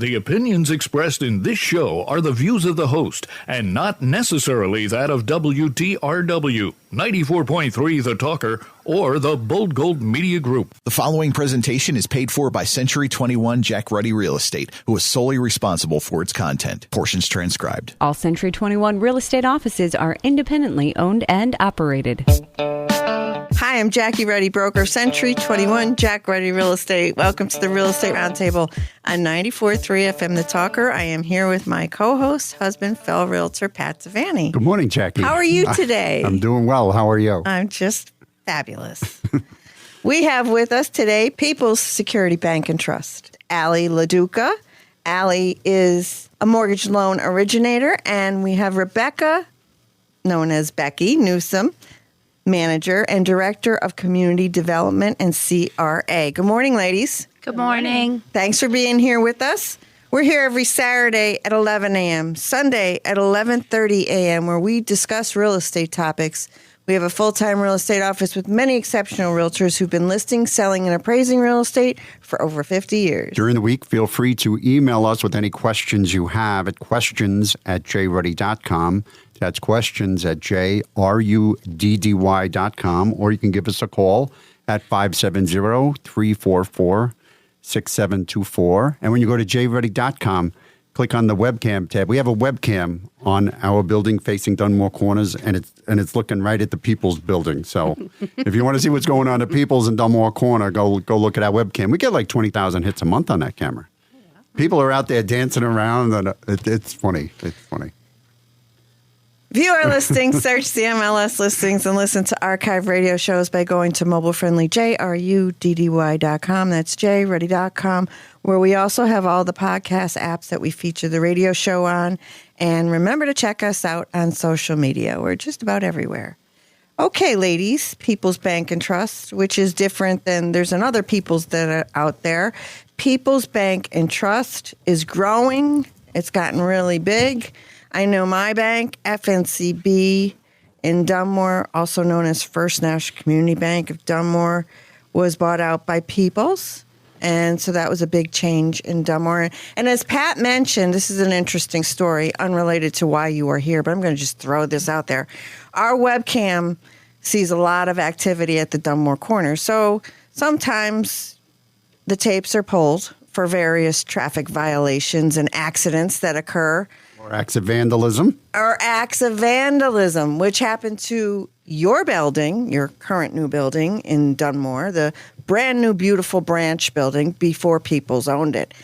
The opinions expressed in this show are the views of the host and not necessarily that of WTRW, 94.3 The Talker, or the Bold Gold Media Group. The following presentation is paid for by Century 21 Jack Ruddy Real Estate, who is solely responsible for its content. Portions transcribed. All Century 21 real estate offices are independently owned and operated. Hi, I'm Jackie Ruddy, broker, Century 21 Jack Ruddy Real Estate. Welcome to the Real Estate Roundtable on 94.3 FM The Talker. I am here with my co-host, husband, fellow realtor, Pat Savani. Good morning, Jackie. How are you today? I'm doing well. How are you? I'm just fabulous. We have with us today People's Security Bank and Trust, Allie LaDuca. Allie is a mortgage loan originator, and we have Rebecca, known as Becky Newsom, Manager and Director of Community Development and CRA. Good morning, ladies. Good morning. Thanks for being here with us. We're here every Saturday at 11 a.m., Sunday at 11:30 a.m., where we discuss real estate topics. We have a full-time real estate office with many exceptional realtors who've been listing, selling, and appraising real estate for over 50 years. During the week, feel free to email us with any questions you have at questions@jruddy.com. That's questions@jruddy.com, or you can give us a call at 570-344-6724. And when you go to jruddy.com, click on the webcam tab. We have a webcam on our building facing Dunmore Corners, and it's looking right at the People's building. So if you want to see what's going on at People's in Dunmore Corner, go look at our webcam. We get like 20,000 hits a month on that camera. People are out there dancing around, and it's funny. It's funny. View our listings, search the MLS listings, and listen to archive radio shows by going to mobile-friendly jruddy.com. That's jruddy.com, where we also have all the podcast apps that we feature the radio show on. And remember to check us out on social media. We're just about everywhere. Okay, ladies, People's Bank and Trust, which is different than there's another People's that are out there. People's Bank and Trust is growing. It's gotten really big. I know my bank, FNCB in Dunmore, also known as First National Community Bank of Dunmore, was bought out by People's. And so that was a big change in Dunmore. And as Pat mentioned, this is an interesting story, unrelated to why you are here, but I'm going to just throw this out there. Our webcam sees a lot of activity at the Dunmore Corner. So sometimes the tapes are pulled for various traffic violations and accidents that occur. Or acts of vandalism. Which happened to your building, your current new building in Dunmore, the brand new, beautiful branch building before People's owned it.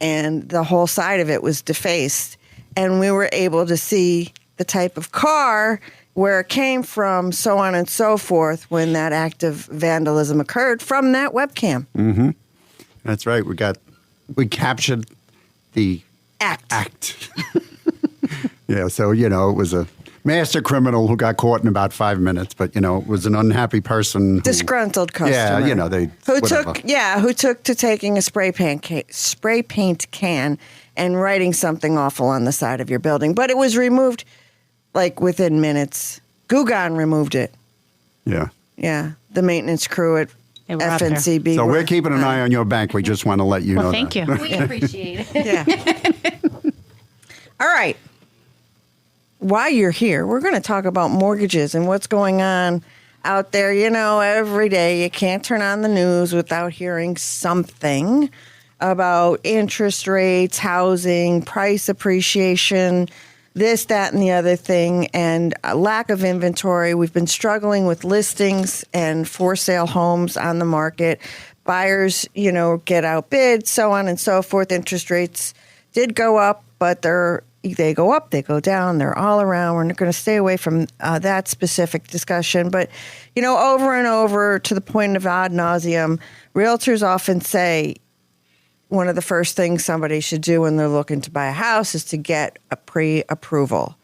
And the whole side of it was defaced. And we were able to see the type of car, where it came from, so on and so forth, when that act of vandalism occurred from that webcam. Mm-hmm. That's right. We captured the act. Yeah, so, it was a master criminal who got caught in about 5 minutes, but, it was an unhappy person. Disgruntled customer. Yeah, who took to taking a spray paint can and writing something awful on the side of your building. But it was removed, like, within minutes. Gugan removed it. Yeah. Yeah, the maintenance crew at FNCB. So we're keeping an eye on your bank. We just want to let you know thank that. you. We appreciate it. Yeah. All right. While you're here, we're going to talk about mortgages and what's going on out there. Every day you can't turn on the news without hearing something about interest rates, housing, price appreciation, this, that, and the other thing, and a lack of inventory. We've been struggling with listings and for sale homes on the market. Buyers, get outbid, so on and so forth. Interest rates did go up, but they go up, they go down, they're all around. We're going to stay away from that specific discussion. But, over and over, to the point of ad nauseum, realtors often say one of the first things somebody should do when they're looking to buy a house is to get a pre-approval,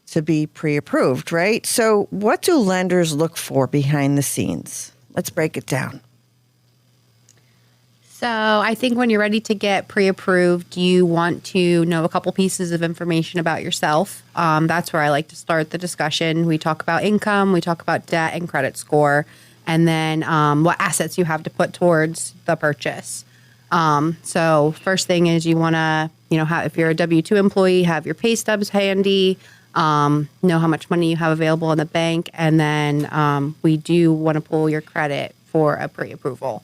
to be pre-approved, right? So what do lenders look for behind the scenes? Let's break it down. So I think when you're ready to get pre-approved, you want to know a couple pieces of information about yourself. That's where I like to start the discussion. We talk about income, we talk about debt and credit score, and then what assets you have to put towards the purchase. So first thing is you want to, if you're a W-2 employee, have your pay stubs handy, know how much money you have available in the bank. And then we do want to pull your credit for a pre-approval.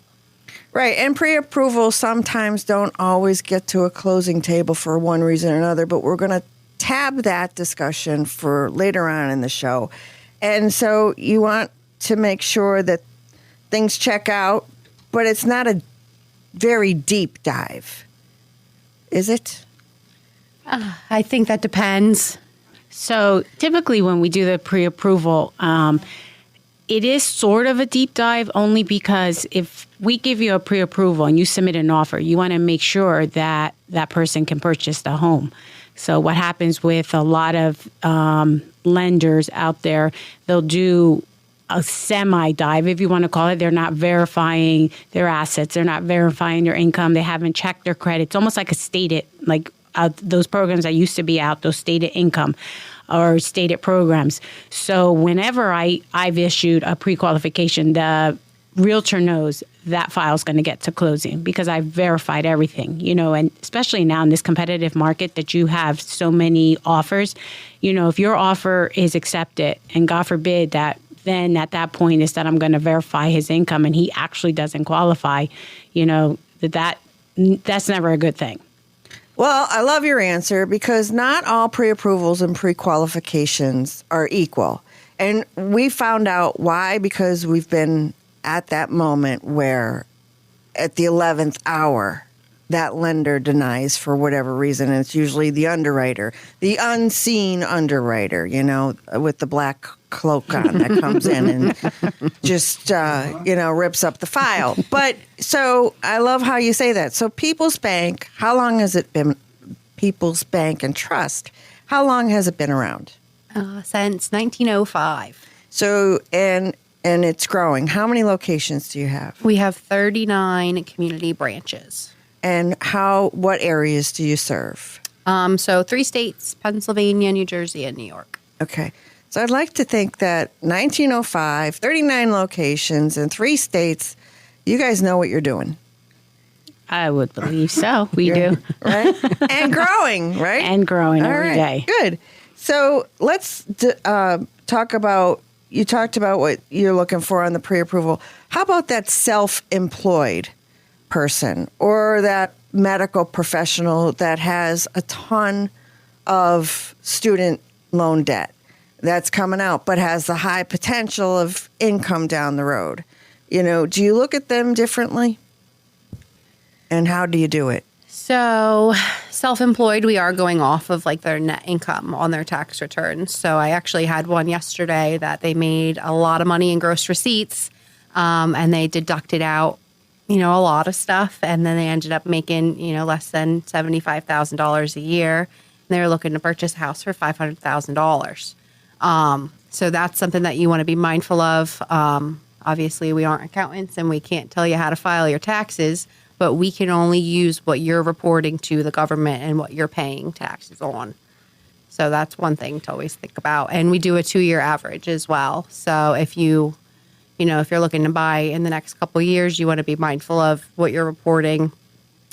Right. And pre-approval sometimes don't always get to a closing table for one reason or another, but we're going to tab that discussion for later on in the show. And so you want to make sure that things check out, but it's not a very deep dive. Is it? I think that depends. So typically when we do the pre-approval, it is sort of a deep dive only because if we give you a pre-approval and you submit an offer, you want to make sure that that person can purchase the home. So what happens with a lot of lenders out there, they'll do a semi-dive, if you want to call it. They're not verifying their assets. They're not verifying their income. They haven't checked their credit. It's almost like a stated, like those programs that used to be out, those stated income or stated programs. So whenever I've issued a pre-qualification, the realtor knows that file is going to get to closing because I've verified everything, and especially now in this competitive market that you have so many offers, if your offer is accepted and God forbid that, then at that point is that I'm going to verify his income and he actually doesn't qualify, that's never a good thing. Well, I love your answer because not all pre-approvals and pre-qualifications are equal. And we found out why because we've been at that moment where at the 11th hour, that lender denies for whatever reason. And it's usually the underwriter, the unseen underwriter, with the black cloak on that comes in and just, rips up the file. But so I love how you say that. So People's Bank, how long has it been? People's Bank and Trust, how long has it been around? Since 1905. So, and it's growing. How many locations do you have? We have 39 community branches. And what areas do you serve? So 3 states, Pennsylvania, New Jersey, and New York. Okay. So I'd like to think that 1905, 39 locations in 3 states, you guys know what you're doing. I would believe so. We do. Right? And growing, right? And growing every day. Good. So let's talk about, you talked about what you're looking for on the pre-approval. How about that self-employed person or that medical professional that has a ton of student loan debt that's coming out but has the high potential of income down the road? Do you look at them differently? And how do you do it? So self-employed, we are going off of like their net income on their tax returns. So I actually had one yesterday that they made a lot of money in gross receipts and they deducted out, a lot of stuff. And then they ended up making, less than $75,000 a year. And they were looking to purchase a house for $500,000. So that's something that you want to be mindful of. Obviously, we aren't accountants and we can't tell you how to file your taxes, but we can only use what you're reporting to the government and what you're paying taxes on. So that's one thing to always think about. And we do a 2-year average as well. So if you're looking to buy in the next couple of years, you want to be mindful of what you're reporting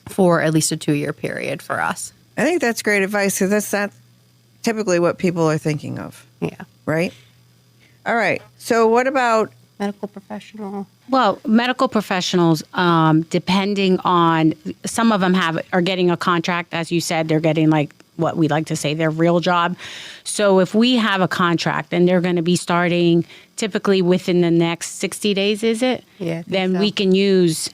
for at least a 2-year period for us. I think that's great advice because that's not typically what people are thinking of. Yeah. Right? All right. So what about medical professional? Well, medical professionals, depending on, some of them are getting a contract. As you said, they're getting like what we like to say their real job. So if we have a contract and they're going to be starting typically within the next 60 days, is it? Yeah. Then so. we can use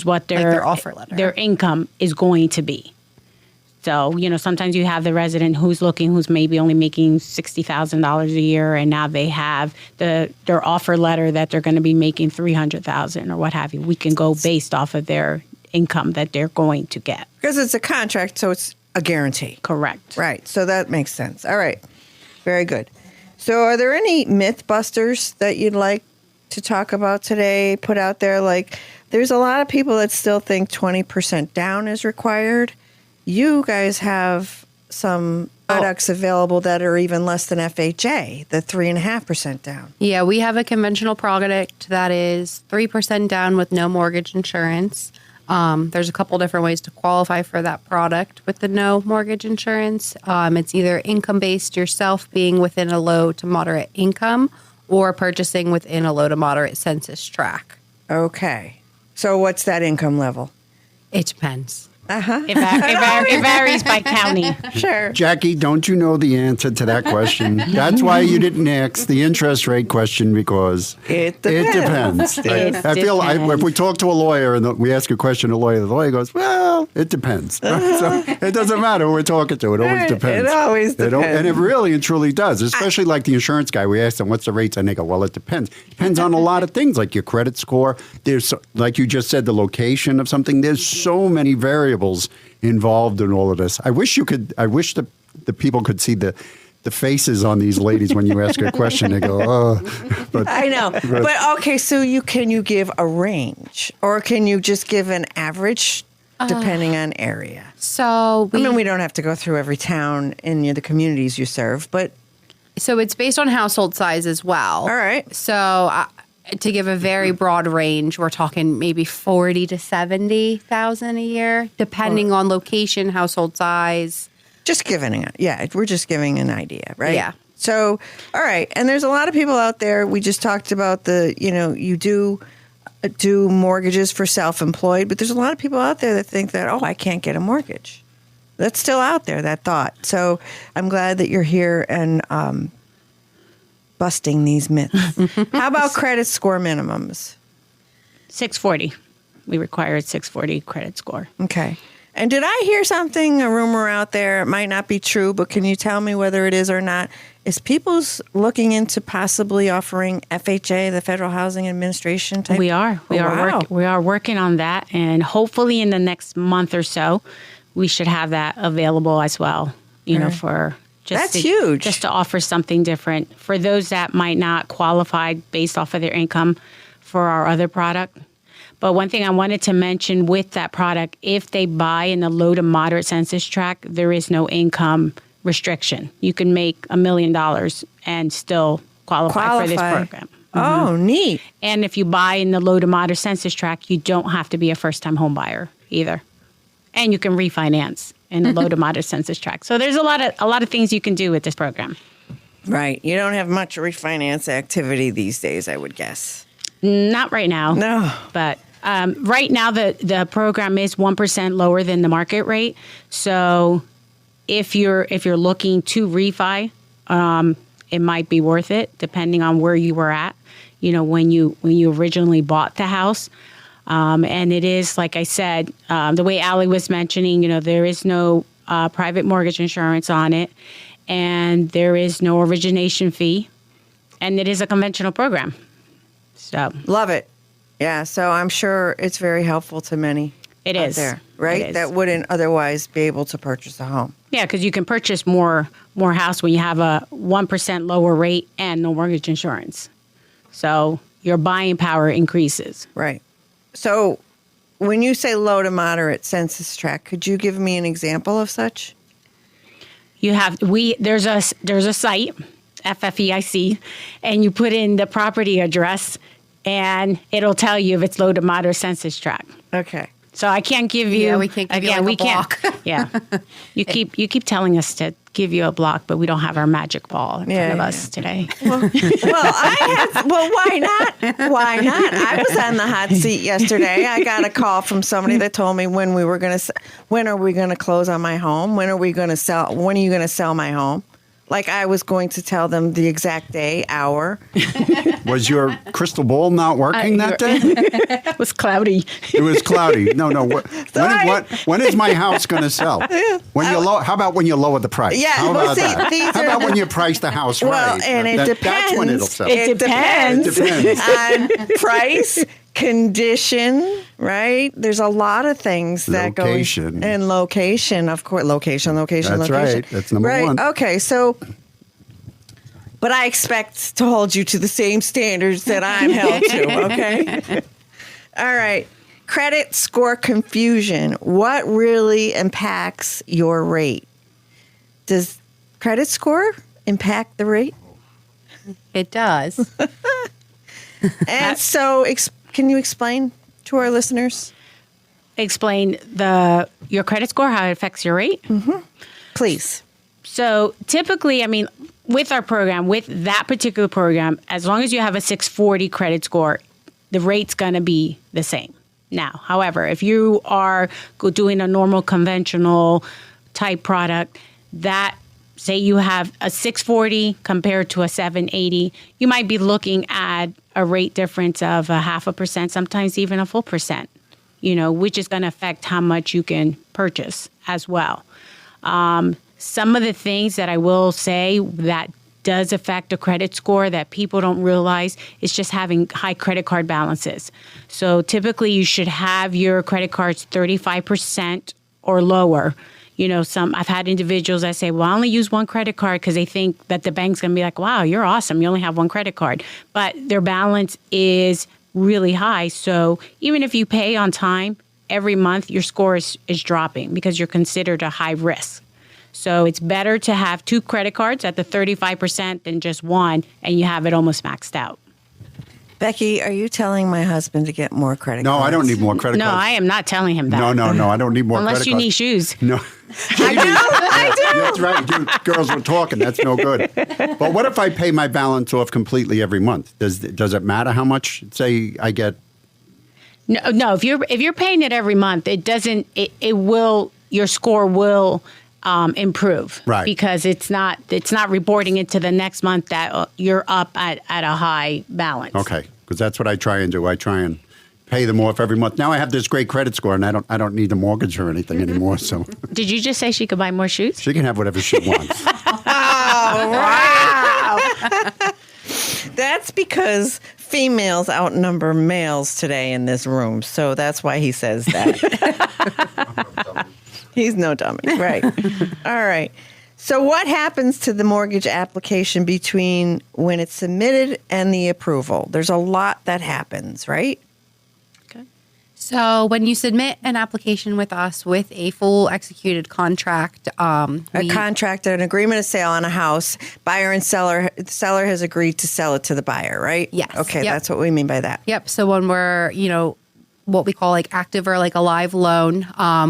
what their offer letter, their income is going to be. So, sometimes you have the resident who's maybe only making $60,000 a year, and now they have their offer letter that they're going to be making $300,000 or what have you. We can go based off of their income that they're going to get. Because it's a contract, so it's a guarantee. Correct. Right. So that makes sense. All right. Very good. So are there any myth busters that you'd like to talk about today, put out there? Like, there's a lot of people that still think 20% down is required. You guys have some products available that are even less than FHA, the 3.5% down. Yeah, we have a conventional product that is 3% down with no mortgage insurance. There's a couple different ways to qualify for that product with the no mortgage insurance. It's either income-based, yourself being within a low to moderate income, or purchasing within a low to moderate census tract. Okay. So what's that income level? It depends. It varies by county. Sure. Jackie, don't you know the answer to that question? That's why you didn't ask the interest rate question, because It depends. I feel if we talk to a lawyer and we ask a question to a lawyer, the lawyer goes, well, it depends. So it doesn't matter who we're talking to. It always depends. It always depends. And it really and truly does, especially like the insurance guy. We ask them, what's the rates? And they go, well, it depends. Depends on a lot of things, like your credit score. There's, like you just said, the location of something. There's so many variables involved in all of this. I wish the people could see the faces on these ladies when you ask a question. They go, oh. But, I know. But okay, so can you give a range, or can you just give an average depending on area? So I mean, we don't have to go through every town in the communities you serve, but So it's based on household size as well. All right. So to give a very broad range, we're talking maybe 40 to 70,000 a year, depending on location, household size. just giving it. Yeah, we're just giving an idea, right? Yeah. So, all right. And there's a lot of people out there. We just talked about you do mortgages for self-employed, but there's a lot of people out there that think that, I can't get a mortgage. That's still out there, that thought. So I'm glad that you're here and busting these myths. How about credit score minimums? 640. We require a 640 credit score. Okay. And did I hear something, a rumor out there? It might not be true, but can you tell me whether it is or not? Is people's looking into possibly offering FHA, the Federal Housing Administration type? We are. We are working on that, and hopefully in the next month or so, we should have that available as well. For that's huge. Just to offer something different for those that might not qualify based off of their income for our other product. But one thing I wanted to mention with that product, if they buy in the low to moderate census tract, there is no income restriction. You can make $1 million and still qualify for this program. Oh, neat. And if you buy in the low to moderate census tract, you don't have to be a first-time home buyer either. And you can refinance in the low to moderate census tract. So there's a lot of things you can do with this program. Right. You don't have much refinance activity these days, I would guess. Not right now. No. But right now, the program is 1% lower than the market rate. So if you're looking to refi, it might be worth it, depending on where you were at, when you originally bought the house. And it is, like I said, the way Allie was mentioning, there is no private mortgage insurance on it, and there is no origination fee, and it is a conventional program. So love it. Yeah, so I'm sure it's very helpful to many. It out is. there, right? It is. That wouldn't otherwise be able to purchase a home. Yeah, because you can purchase more house when you have a 1% lower rate and no mortgage insurance. So your buying power increases. Right. So when you say low to moderate census tract, could you give me an example of such? There's a site, FFEIC, and you put in the property address, and it'll tell you if it's low to moderate census tract. Okay. So I can't give you. Yeah, we can't give you a block. Yeah, you keep telling us to give you a block, but we don't have our magic ball in front of us today. Well, why not? Why not? I was on the hot seat yesterday. I got a call from somebody that told me when are we going to close on my home? When are you going to sell my home? Like I was going to tell them the exact day, hour. Was your crystal ball not working that day? It was cloudy. It was cloudy. No. When is my house going to sell? How about when you lower the price? Yeah. How about that? How about when you price the house right? Well, and it depends. That's when it'll sell. It depends on price, condition, right? There's a lot of things that go in. And location, of course. Location. That's right. That's number one. Okay, so... But I expect to hold you to the same standards that I'm held to, okay? All right. Credit score confusion. What really impacts your rate? Does credit score impact the rate? It does. And so can you explain to our listeners? explain your credit score, how it affects your rate? Please. So typically, with our program, with that particular program, as long as you have a 640 credit score, the rate's going to be the same. Now, however, if you are doing a normal conventional type product, that say you have a 640 compared to a 780, you might be looking at a rate difference of 0.5%, sometimes even a full percent, which is going to affect how much you can purchase as well. Some of the things that I will say that does affect a credit score that people don't realize is just having high credit card balances. So typically you should have your credit cards 35% or lower. I've had individuals that say, well, I only use one credit card because they think that the bank's going to be like, wow, you're awesome. You only have one credit card. But their balance is really high. So even if you pay on time, every month your score is dropping because you're considered a high risk. So it's better to have 2 credit cards at the 35% than just one, and you have it almost maxed out. Becky, are you telling my husband to get more credit cards? No, I don't need more credit cards. No, I am not telling him that. No, I don't need more Unless credit you cards. need shoes. No. I do. That's right. You girls were talking. That's no good. But what if I pay my balance off completely every month? Does it matter how much, say, I get? No. If you're paying it every month, it doesn't. It will. Your score will improve, right? Because it's not reporting into the next month that you're up at a high balance. Okay, because that's what I try and do. I try and pay them off every month. Now I have this great credit score, and I don't need a mortgage or anything anymore. So did you just say she could buy more shoes? She can have whatever she wants. Oh, wow! That's because females outnumber males today in this room, so that's why he says that. He's no dummy, right? All right. So what happens to the mortgage application between when it's submitted and the approval? There's a lot that happens, right? Okay. So when you submit an application with us with a full executed contract, A contract, an agreement of sale on a house, buyer and seller, the seller has agreed to sell it to the buyer, right? Yes. Okay, Yep. that's what we mean by that. Yep. So when we're, what we call like active or like a live loan,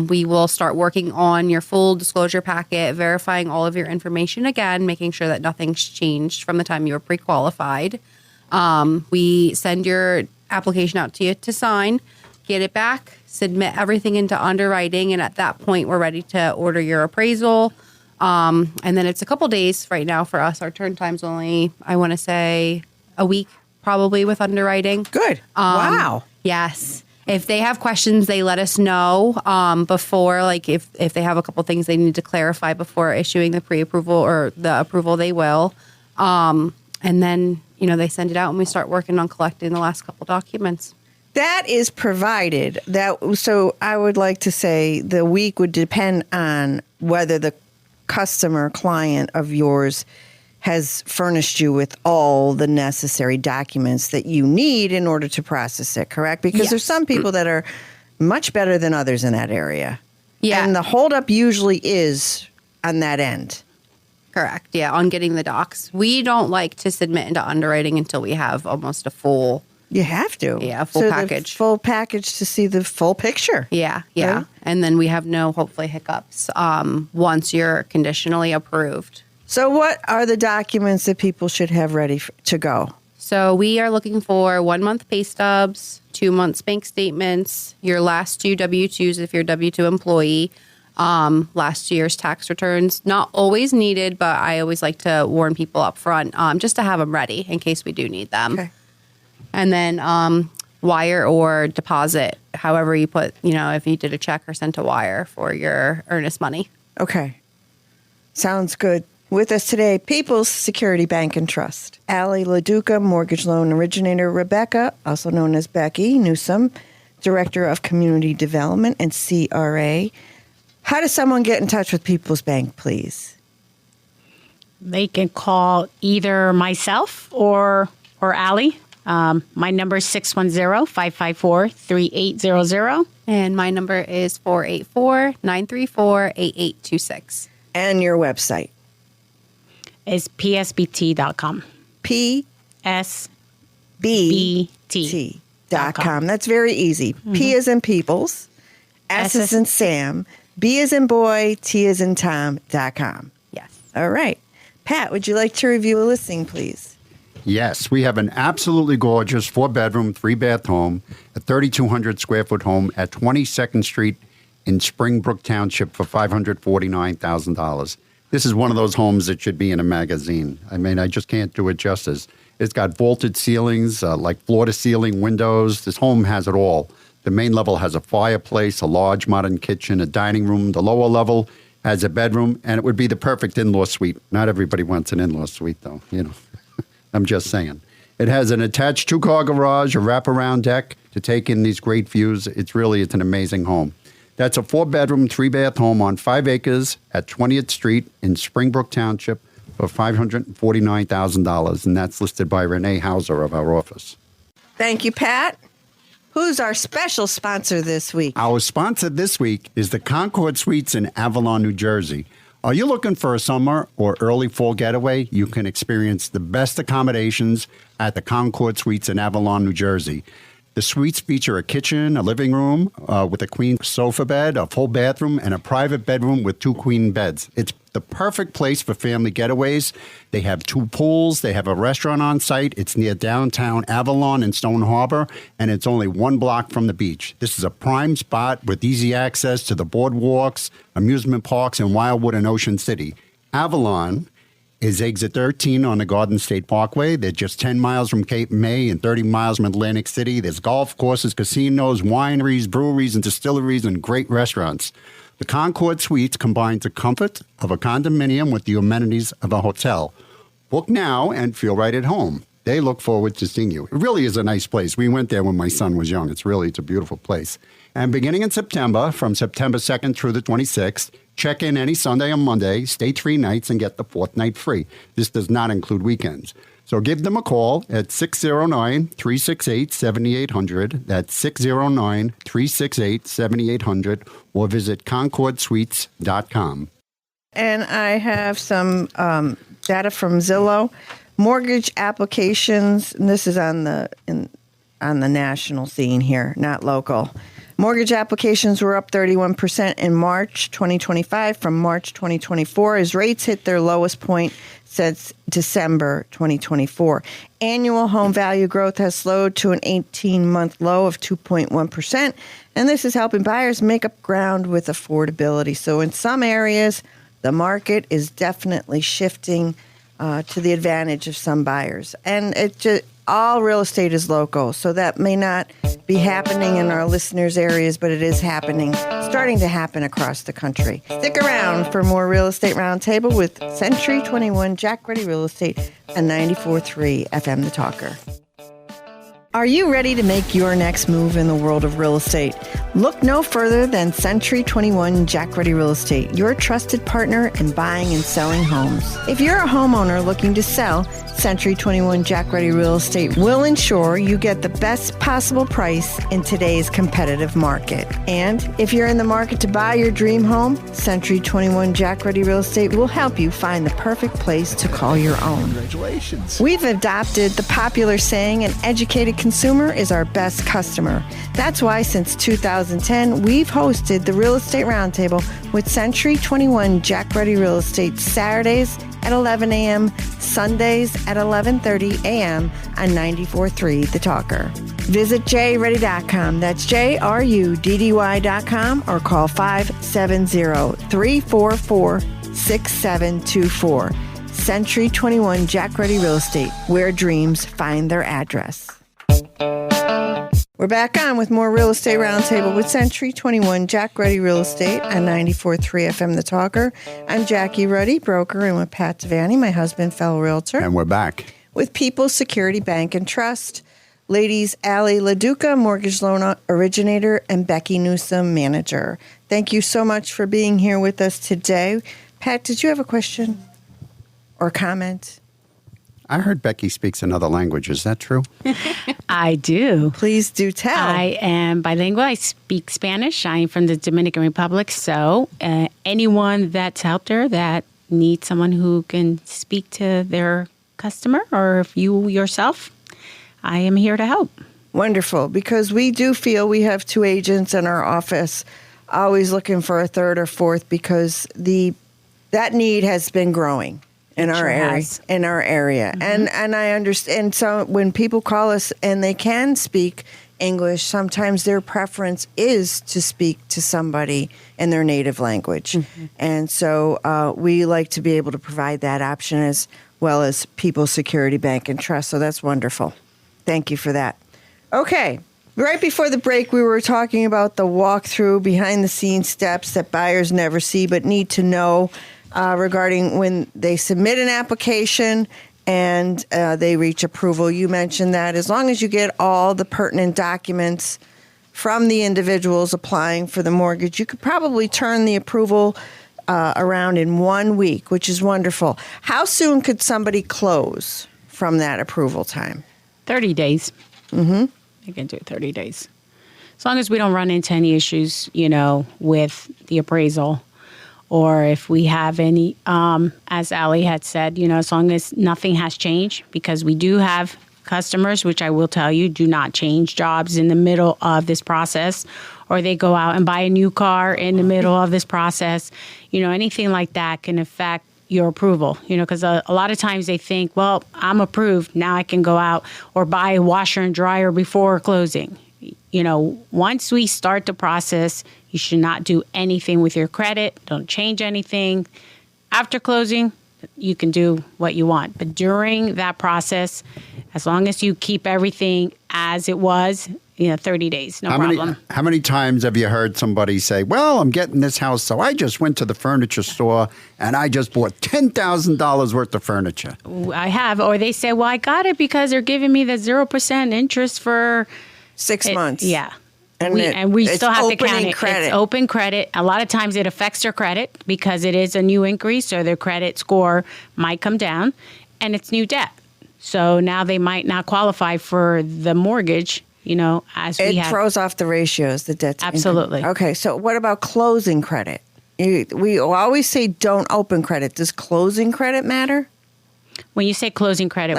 we will start working on your full disclosure packet, verifying all of your information again, making sure that nothing's changed from the time you were pre-qualified. We send your application out to you to sign, get it back, submit everything into underwriting, and at that point we're ready to order your appraisal. And then it's a couple days right now for us. Our turn time's only, I want to say, a week probably with underwriting. Good. Wow. Yes. If they have questions, they let us know before, like if they have a couple things they need to clarify before issuing the pre-approval or the approval, they will. And then, they send it out and we start working on collecting the last couple documents. That is provided. So I would like to say the week would depend on whether the customer client of yours has furnished you with all the necessary documents that you need in order to process it, correct? Because Yes. there's some people that are much better than others in that area. Yeah. And the holdup usually is on that end. Correct. Yeah, on getting the docs. We don't like to submit into underwriting until we have almost a full. You have to. Yeah, full So package. The full package to see the full picture. Yeah. Right. And then we have no, hopefully, hiccups once you're conditionally approved. So what are the documents that people should have ready to go? So we are looking for 1 month pay stubs, 2 months bank statements, your last 2 W-2s if you're a W-2 employee, last year's tax returns. Not always needed, but I always like to warn people up front just to have them ready in case we do need them. Okay. And then wire or deposit, however you put, if you did a check or sent a wire for your earnest money. Okay. Sounds good. With us today, People's Security Bank and Trust. Allie LaDuca, mortgage loan originator. Rebecca, also known as Becky Newsome, Director of Community Development and CRA. How does someone get in touch with People's Bank, please? They can call either myself or Allie. My number is 610-554-3800. And my number is 484-934-8826. And your website? Is psbt.com. PSBT.com. That's very easy. P as in peoples, S as in Sam, B as in boy, T as in Tom.com. Yes. All right. Pat, would you like to review a listing, please? Yes, we have an absolutely gorgeous 4-bedroom, 3-bath home, a 3,200 square foot home at 22nd Street in Springbrook Township for $549,000. This is one of those homes that should be in a magazine. I mean, I just can't do it justice. It's got vaulted ceilings, like floor-to-ceiling windows. This home has it all. The main level has a fireplace, a large modern kitchen, a dining room. The lower level has a bedroom, and it would be the perfect in-law suite. Not everybody wants an in-law suite, though, you know. I'm just saying. It has an attached 2-car garage, a wraparound deck to take in these great views. It's an amazing home. That's a 4-bedroom, 3-bath home on 5 acres at 20th Street in Springbrook Township for $549,000, and that's listed by Renee Hauser of our office. Thank you, Pat. Who's our special sponsor this week? Our sponsor this week is the Concord Suites in Avalon, New Jersey. Are you looking for a summer or early fall getaway? You can experience the best accommodations at the Concord Suites in Avalon, New Jersey. The suites feature a kitchen, a living room with a queen sofa bed, a full bathroom, and a private bedroom with 2 queen beds. It's the perfect place for family getaways. They have 2 pools. They have a restaurant on site. It's near downtown Avalon and Stone Harbor, and it's only 1 block from the beach. This is a prime spot with easy access to the boardwalks, amusement parks, and Wildwood and Ocean City. Avalon is exit 13 on the Garden State Parkway. They're just 10 miles from Cape May and 30 miles from Atlantic City. There's golf courses, casinos, wineries, breweries, and distilleries, and great restaurants. The Concord Suites combines the comfort of a condominium with the amenities of a hotel. Book now and feel right at home. They look forward to seeing you. It really is a nice place. We went there when my son was young. It's a beautiful place. And beginning in September, from September 2nd through the 26th, check in any Sunday or Monday, stay 3 nights, and get the 4th night free. This does not include weekends. So give them a call at 609-368-7800. That's 609-368-7800, or visit concordsuites.com. And I have some data from Zillow. Mortgage applications, and this is on the national scene here, not local. Mortgage applications were up 31% in March 2025 from March 2024 as rates hit their lowest point since December 2024. Annual home value growth has slowed to an 18-month low of 2.1%, and this is helping buyers make up ground with affordability. So in some areas, the market is definitely shifting to the advantage of some buyers. And all real estate is local, so that may not be happening in our listeners' areas, but it is starting to happen across the country. Stick around for more Real Estate Roundtable with Century 21 Jack Ready Real Estate and 94.3 FM The Talker. Are you ready to make your next move in the world of real estate? Look no further than Century 21 Jack Ready Real Estate, your trusted partner in buying and selling homes. If you're a homeowner looking to sell, Century 21 Jack Ready Real Estate will ensure you get the best possible price in today's competitive market. And if you're in the market to buy your dream home, Century 21 Jack Ready Real Estate will help you find the perfect place to call your own. Congratulations. We've adopted the popular saying, an educated consumer is our best customer. That's why since 2010, we've hosted the Real Estate Roundtable with Century 21 Jack Ready Real Estate Saturdays at 11 a.m., Sundays at 11:30 a.m. on 94.3 The Talker. Visit jready.com. That's JRUDDY.com, or call 570-344-6724. Century 21 Jack Ready Real Estate, where dreams find their address. We're back on with more Real Estate Roundtable with Century 21 Jack Ruddy Real Estate on 94.3 FM The Talker. I'm Jackie Ruddy, broker, and with Pat Devaney, my husband, fellow realtor. And we're back. With People's Security Bank and Trust. Ladies, Allie LaDuca, mortgage loan originator, and Becky Newsom, manager. Thank you so much for being here with us today. Pat, did you have a question or comment? I heard Becky speaks another language. Is that true? I do. Please do tell. I am bilingual. I speak Spanish. I am from the Dominican Republic. So anyone that's out there that needs someone who can speak to their customer, or if you yourself, I am here to help. Wonderful, because we do feel we have two agents in our office always looking for a third or fourth because that need has been growing in our area. Mm-hmm. And I understand. So when people call us and they can speak English, sometimes their preference is to speak to somebody in their native language. Mm-hmm. And so we like to be able to provide that option as well as People's Security Bank and Trust. So that's wonderful. Thank you for that. Okay. Right before the break, we were talking about the walkthrough behind-the-scenes steps that buyers never see but need to know regarding when they submit an application and they reach approval. You mentioned that as long as you get all the pertinent documents from the individuals applying for the mortgage, you could probably turn the approval around in 1 week, which is wonderful. How soon could somebody close from that approval time? 30 days. Mm-hmm. You can do 30 days. As long as we don't run into any issues, with the appraisal or if we have any, as Allie had said, as long as nothing has changed, because we do have customers, which I will tell you, do not change jobs in the middle of this process, or they go out and buy a new car in the middle of this process. Anything like that can affect your approval, because a lot of times they think, well, I'm approved. Now I can go out or buy a washer and dryer before closing. Once we start the process, you should not do anything with your credit. Don't change anything. After closing, you can do what you want. But during that process, as long as you keep everything as it was, 30 days, no problem. How many times have you heard somebody say, well, I'm getting this house, so I just went to the furniture store and I just bought $10,000 worth of furniture? I have. Or they say, well, I got it because they're giving me the 0% interest for 6 months. Yeah. And we still have to count it. Credit. It's open credit. A lot of times it affects their credit because it is a new increase, so their credit score might come down, and it's new debt. So now they might not qualify for the mortgage, as we have. It throws off the ratios, the debt to Absolutely. income. Okay, so what about closing credit? We always say don't open credit. Does closing credit matter? When you say closing credit,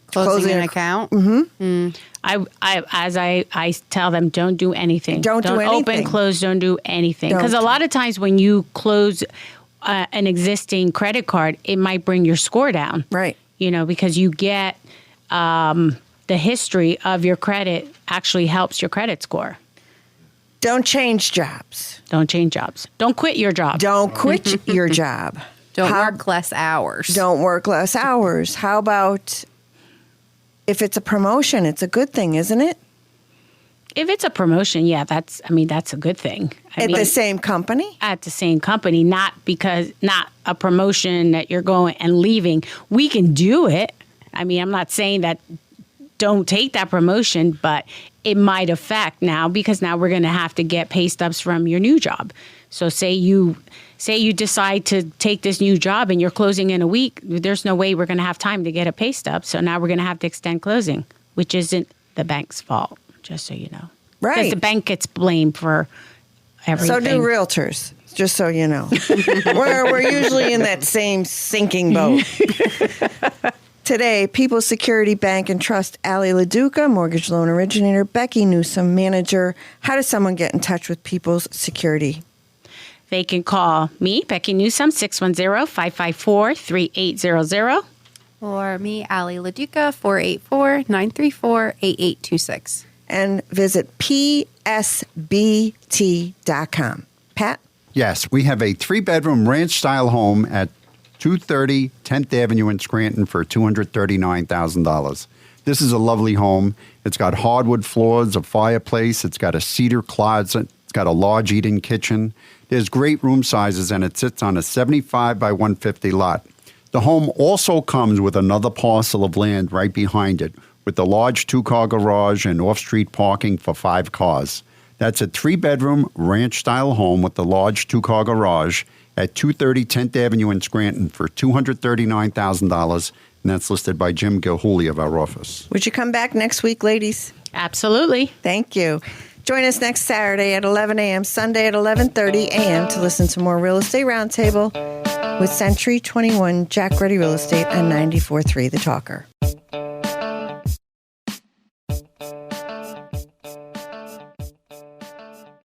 closing an account? Mm-hmm. I tell them, don't do anything. Don't do anything. Open, close, don't do anything. Because a lot of times when you close an existing credit card, it might bring your score down. Right. Because you get the history of your credit actually helps your credit score. Don't change jobs. Don't change jobs. Don't quit your job. Don't quit your job. Don't work less hours. Don't work less hours. How about if it's a promotion? It's a good thing, isn't it? If it's a promotion, yeah, that's a good thing. At the same company? At the same company, not a promotion that you're going and leaving. We can do it. I'm not saying that don't take that promotion, but it might affect now because now we're going to have to get pay stubs from your new job. So say you decide to take this new job and you're closing in a week, there's no way we're going to have time to get a pay stub. So now we're going to have to extend closing, which isn't the bank's fault, just so you know. Right. Because the bank gets blamed for everything. So do realtors, just so you know. we're usually in that same sinking boat. Today, People's Security Bank and Trust, Allie LaDuca, mortgage loan originator, Becky Newsom, manager. How does someone get in touch with People's Security? They can call me, Becky Newsom, 610-554-3800. Or me, Allie LaDuca, 484-934-8826. And visit psbt.com. Pat? Yes, we have a 3-bedroom ranch-style home at 230 10th Avenue in Scranton for $239,000. This is a lovely home. It's got hardwood floors, a fireplace. It's got a cedar closet. It's got a large eat-in kitchen. There's great room sizes, and it sits on a 75 by 150 lot. The home also comes with another parcel of land right behind it, with a large 2-car garage and off-street parking for 5 cars. That's a 3-bedroom ranch-style home with a large 2-car garage at 230 10th Avenue in Scranton for $239,000, and that's listed by Jim Gilhooly of our office. Would you come back next week, ladies? Absolutely. Thank you. Join us next Saturday at 11 a.m., Sunday at 11:30 a.m. to listen to more Real Estate Roundtable with Century 21 Jack Ready Real Estate on 94.3 The Talker.